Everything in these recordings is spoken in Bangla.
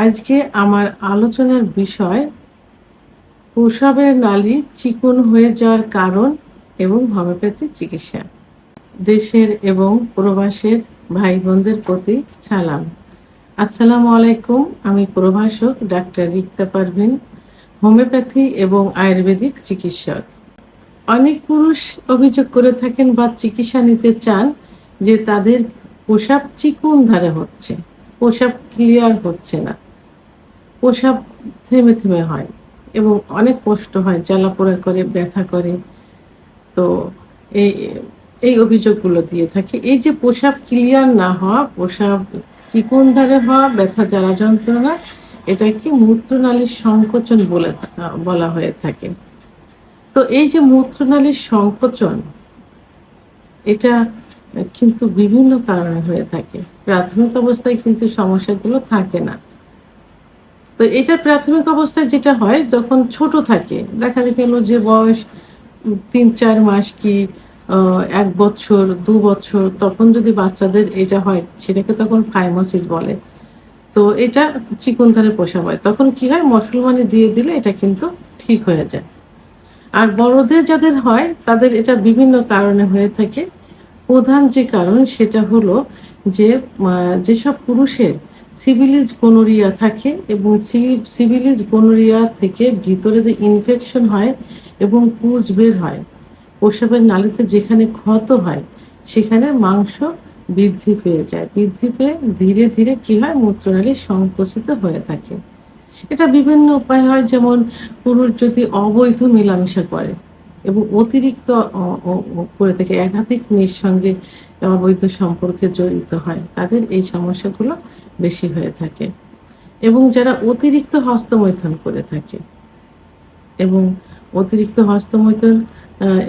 আজকে আমার আলোচনার বিষয় প্রস্রাবের নালী চিকন হয়ে যাওয়ার কারণ এবং হোমিওপ্যাথি চিকিৎসা। দেশের এবং প্রবাসের ভাই বোনদের প্রতি সালাম। আসসালামু আলাইকুম। আমি প্রভাষক ডাক্তার রিক্তা পারভিন, হোমিওপ্যাথি এবং আয়ুর্বেদিক চিকিৎসক। অনেক পুরুষ অভিযোগ করে থাকেন বা চিকিৎসা নিতে চান যে তাদের প্রস্রাব চিকন ধারে হচ্ছে, প্রস্রাব ক্লিয়ার হচ্ছে না, প্রস্রাব থেমে থেমে হয় এবং অনেক কষ্ট হয়, জ্বালাপোড়া করে, ব্যথা করে। তো এই এই অভিযোগগুলো দিয়ে থাকি। এই যে প্রস্রাব ক্লিয়ার না হওয়া, প্রস্রাব চিকন ধারে হওয়া, ব্যথা জ্বালা যন্ত্রণা, এটাকে মূত্রনালীর সংকোচন বলা হয়ে থাকে। তো এই যে মূত্রনালীর সংকোচন, এটা কিন্তু বিভিন্ন কারণে হয়ে থাকে। প্রাথমিক অবস্থায় কিন্তু সমস্যাগুলো থাকে না। তো এটা প্রাথমিক অবস্থায় যেটা হয় যখন ছোট থাকে, দেখা গেল যে বয়স ৩-৪ মাস কি ১ বছর, ২ বছর, তখন যদি বাচ্চাদের এটা হয় সেটাকে তখন ফাইমোসিস বলে। তো এটা চিকনধারে প্রস্রাব হয়। তখন কি হয়, মুসলমানি দিয়ে দিলে এটা কিন্তু ঠিক হয়ে যায়। আর বড়দের যাদের হয় তাদের এটা বিভিন্ন কারণে হয়ে থাকে। প্রধান যে কারণ সেটা হলো যে যেসব পুরুষের সিফিলিস গনোরিয়া থাকে এবং সিফিলিস গনোরিয়া থেকে ভিতরে যে ইনফেকশন হয় এবং পুঁজ বের হয়, প্রস্রাবের নালীতে যেখানে ক্ষত হয় সেখানে মাংস বৃদ্ধি পেয়ে যায়। বৃদ্ধি পেয়ে ধীরে ধীরে কি হয়, মূত্রনালী সংকুচিত হয়ে থাকে। এটা বিভিন্ন উপায় হয়, যেমন পুরুষ যদি অবৈধ মেলামেশা করে এবং অতিরিক্ত অ অ ও করে থাকে, একাধিক মেয়ের সঙ্গে অবৈধ সম্পর্কে জড়িত হয়, তাদের এই সমস্যাগুলো বেশি হয়ে থাকে। এবং যারা অতিরিক্ত হস্তমৈথুন করে থাকে এবং অতিরিক্ত হস্তমৈথুন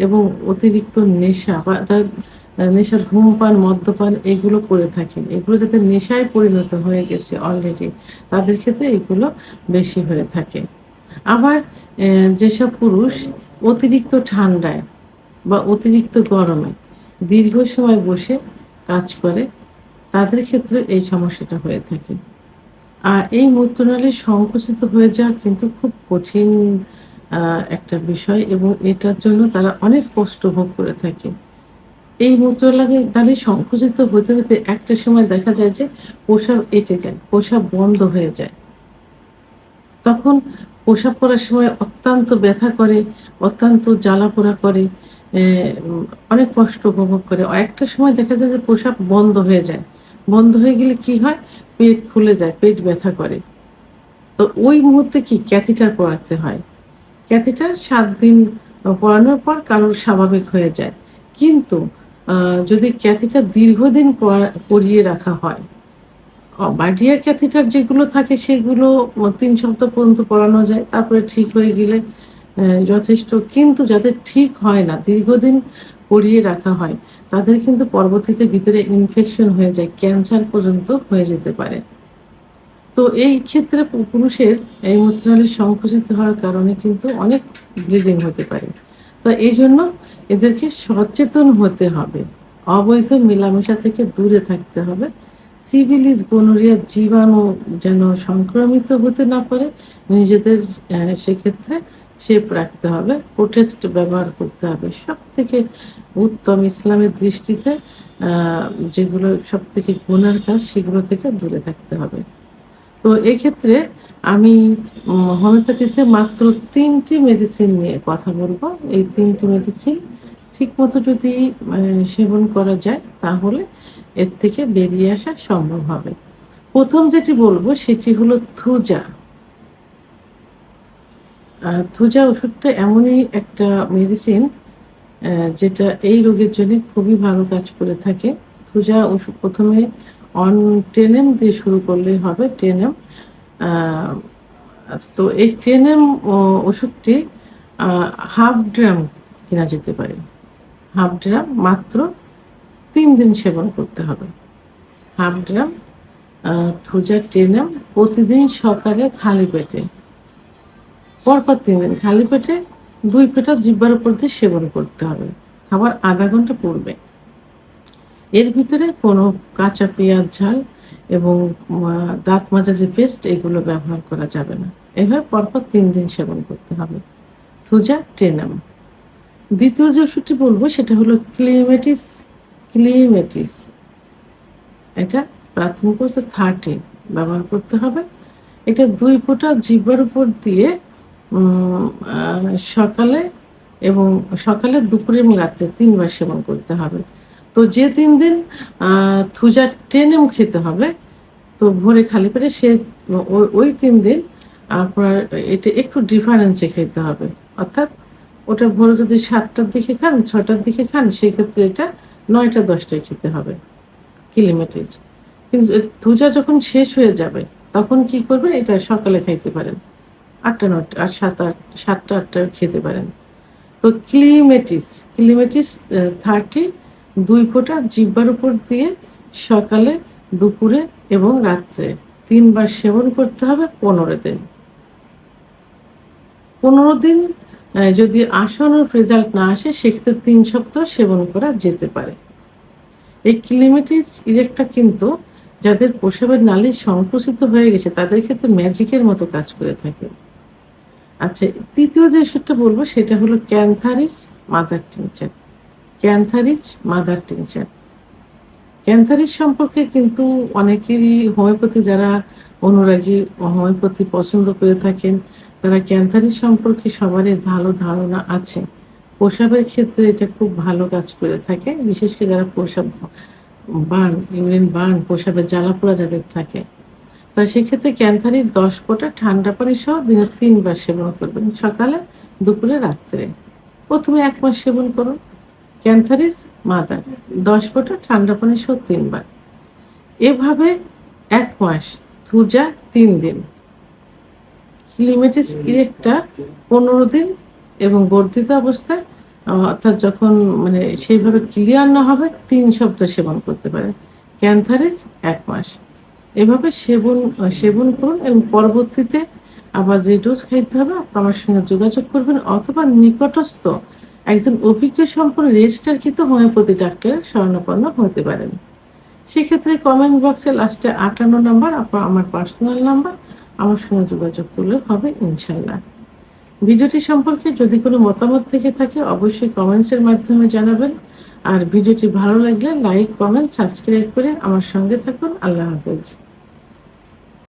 এবং অতিরিক্ত নেশা বা যার নেশা, ধূমপান, মদ্যপান এগুলো করে থাকেন, এগুলো যাদের নেশায় পরিণত হয়ে গেছে অলরেডি, তাদের ক্ষেত্রে এগুলো বেশি হয়ে থাকে। আবার যেসব পুরুষ অতিরিক্ত ঠান্ডায় বা অতিরিক্ত গরমে দীর্ঘ সময় বসে কাজ করে, তাদের ক্ষেত্রে এই সমস্যাটা হয়ে থাকে। আর এই মূত্রনালী সংকুচিত হয়ে যাওয়া কিন্তু খুব কঠিন একটা বিষয় এবং এটার জন্য তারা অনেক কষ্ট ভোগ করে থাকে। এই নালী সংকুচিত হতে হতে একটা সময় দেখা যায় যে প্রস্রাব এঁটে যায়, প্রস্রাব বন্ধ হয়ে যায়। তখন প্রস্রাব করার সময় অত্যন্ত ব্যথা করে, অত্যন্ত জ্বালাপোড়া করে, অ্যা উম অনেক কষ্ট উপভোগ করে। একটা সময় দেখা যায় যে প্রস্রাব বন্ধ হয়ে যায়। বন্ধ হয়ে গেলে কি হয়? পেট ফুলে যায়, পেট ব্যথা করে। তো ওই মুহূর্তে কি ক্যাথিটার পরাতে হয়। ক্যাথিটার ৭ দিন পরানোর পর কারোর স্বাভাবিক হয়ে যায়। কিন্তু আ যদি ক্যাথিটার দীর্ঘদিন পরিয়ে রাখা হয়, বার্ডিয়া ক্যাথিটার যেগুলো থাকে সেগুলো ৩ সপ্তাহ পর্যন্ত পরানো যায়। তারপরে ঠিক হয়ে গেলে যথেষ্ট। কিন্তু যাদের ঠিক হয় না, দীর্ঘদিন পরিয়ে রাখা হয়, তাদের কিন্তু পরবর্তীতে ভিতরে ইনফেকশন হয়ে যায়, ক্যান্সার পর্যন্ত হয়ে যেতে পারে। তো এই ক্ষেত্রে পুরুষের এই মূত্রনালীর সংকুচিত হওয়ার কারণে কিন্তু অনেক ব্লিডিং হতে পারে। তো এইজন্য এদেরকে সচেতন হতে হবে। অবৈধ মেলামেশা থেকে দূরে থাকতে হবে। সিফিলিস, গনোরিয়ার জীবাণু যেন সংক্রমিত হতে না পারে, নিজেদের সেক্ষেত্রে সেফ রাখতে হবে। প্রোটেস্ট ব্যবহার করতে হবে। সবথেকে উত্তম ইসলামের দৃষ্টিতে আ যেগুলো সবথেকে গুনার কাজ, সেগুলো থেকে দূরে থাকতে হবে। তো এক্ষেত্রে আমি হোমিওপ্যাথিতে মাত্র ৩ টি মেডিসিন নিয়ে কথা বলব। এই ৩ টি মেডিসিন ঠিকমতো যদি সেবন করা যায়, তাহলে এর থেকে বেরিয়ে আসা সম্ভব হবে। ১ম যেটি বলব সেটি হলো থুজা। থুজা ওষুধটা এমনই একটা মেডিসিন যেটা এই রোগের জন্য খুবই ভালো কাজ করে থাকে। থুজা ওষুধ ১ম এ টেনেম দিয়ে শুরু করলেই হবে। টেনেম আ তো এই টেনেম ওষুধটি আ ১/২ ড্রাম কেনা যেতে পারে। ১/২ ড্রাম মাত্র ৩ দিন সেবন করতে হবে। ১/২ ড্রাম আ থুজা টেনেম প্রতিদিন সকালে খালি পেটে। পরপর ৩ দিন খালি পেটে ২ ফোঁটা জিহ্বার উপর দিয়ে সেবন করতে হবে। খাবার ০.৫ ঘন্টা পূর্বে। এর ভিতরে কোনো কাঁচা পেঁয়াজ ঝাল এবং দাঁত মাজা যে পেস্ট এগুলো ব্যবহার করা যাবে না। এভাবে পরপর ৩ দিন সেবন করতে হবে। থুজা টেনাম। দ্বিতীয় যে ওষুধটি বলব সেটা হলো ক্লিমেটিস। এটা প্রাথমিক অবস্থায় 30 ব্যবহার করতে হবে। এটা 2 ফোঁটা জিহ্বার উপর দিয়ে সকালে এবং দুপুরে এবং রাত্রে ৩ বার সেবন করতে হবে। তো যে ৩ দিন থুজা টেনেম খেতে হবে, তো ভোরে খালি পেটে সে ওই ৩ দিন আপনার এটা একটু ডিফারেন্সে খেতে হবে। অর্থাৎ ওটা ভোরে যদি ৭টার দিকে খান, ৬টার দিকে খান, সেক্ষেত্রে এটা ৯টা ১০টায় খেতে হবে কিলিমেটিস। কিন্তু থুজা যখন শেষ হয়ে যাবে তখন কি করবেন, এটা সকালে খাইতে পারেন ৮টা ৯টা আর ৭টা ৮টায় খেতে পারেন। তো ক্লিমেটিস 30 2 ফোঁটা জিহ্বার উপর দিয়ে সকালে, দুপুরে এবং রাত্রে ৩ বার সেবন করতে হবে ১৫ দিন। ১৫ দিন যদি আশানুরূপ রেজাল্ট না আসে সেক্ষেত্রে ৩ সপ্তাহ সেবন করা যেতে পারে। এই ক্লিমেটিস ইরেক্টা কিন্তু যাদের প্রস্রাবের নালী সংকুচিত হয়ে গেছে তাদের ক্ষেত্রে ম্যাজিকের মতো কাজ করে থাকে। আচ্ছা, তৃতীয় যে ওষুধটা বলবো সেটা হলো cantharis mother tincture. Cantharis mother tincture. Cantharis সম্পর্কে কিন্তু অনেকেরই হোমিওপ্যাথি যারা অনুরাগী হোমিওপ্যাথি পছন্দ করে থাকেন তারা ক্যান্থারিস সম্পর্কে সবারই ভালো ধারণা আছে। প্রস্রাবের ক্ষেত্রে এটা খুব ভালো কাজ করে থাকে, বিশেষ করে যারা প্রস্রাব ইউরিন বার্ন, প্রস্রাবের জ্বালাপোড়া যাদের থাকে। তা সেক্ষেত্রে ক্যান্থারিস 10 ফোঁটা ঠান্ডা পানি সহ দিনে ৩ বার সেবন করবেন, সকালে, দুপুরে, রাত্রে। প্রথমে ১ মাস সেবন করুন ক্যান্থারিস মাদার 10 ফোঁটা ঠান্ডা পানি সহ ৩ বার। এভাবে ১ মাস, থুজা ৩ দিন, ক্লিমেটিস ইরেক্টা ১৫ দিন এবং বর্ধিত অবস্থায় অর্থাৎ যখন মানে সেইভাবে ক্লিয়ার না হবে ৩ সপ্তাহ সেবন করতে পারেন। ক্যান্থারিস ১ মাস। এভাবে সেবন করুন এবং পরবর্তীতে আবার যে ডোজ খাইতে হবে আমার সঙ্গে যোগাযোগ করবেন অথবা নিকটস্থ একজন অভিজ্ঞ সম্পন্ন রেজিস্টারকৃত হোমিওপ্যাথি ডাক্তারের শরণাপন্ন হতে পারেন। সেক্ষেত্রে কমেন্ট বক্সে লাস্টে ৫৮ নাম্বার আমার পার্সোনাল নাম্বার, আমার সঙ্গে যোগাযোগ করলে হবে ইনশাল্লাহ। ভিডিওটি সম্পর্কে যদি কোনো মতামত থেকে থাকে অবশ্যই কমেন্টসের মাধ্যমে জানাবেন। আর ভিডিওটি ভালো লাগলে লাইক, কমেন্ট, সাবস্ক্রাইব করে আমার সঙ্গে থাকুন। আল্লাহ হাফেজ।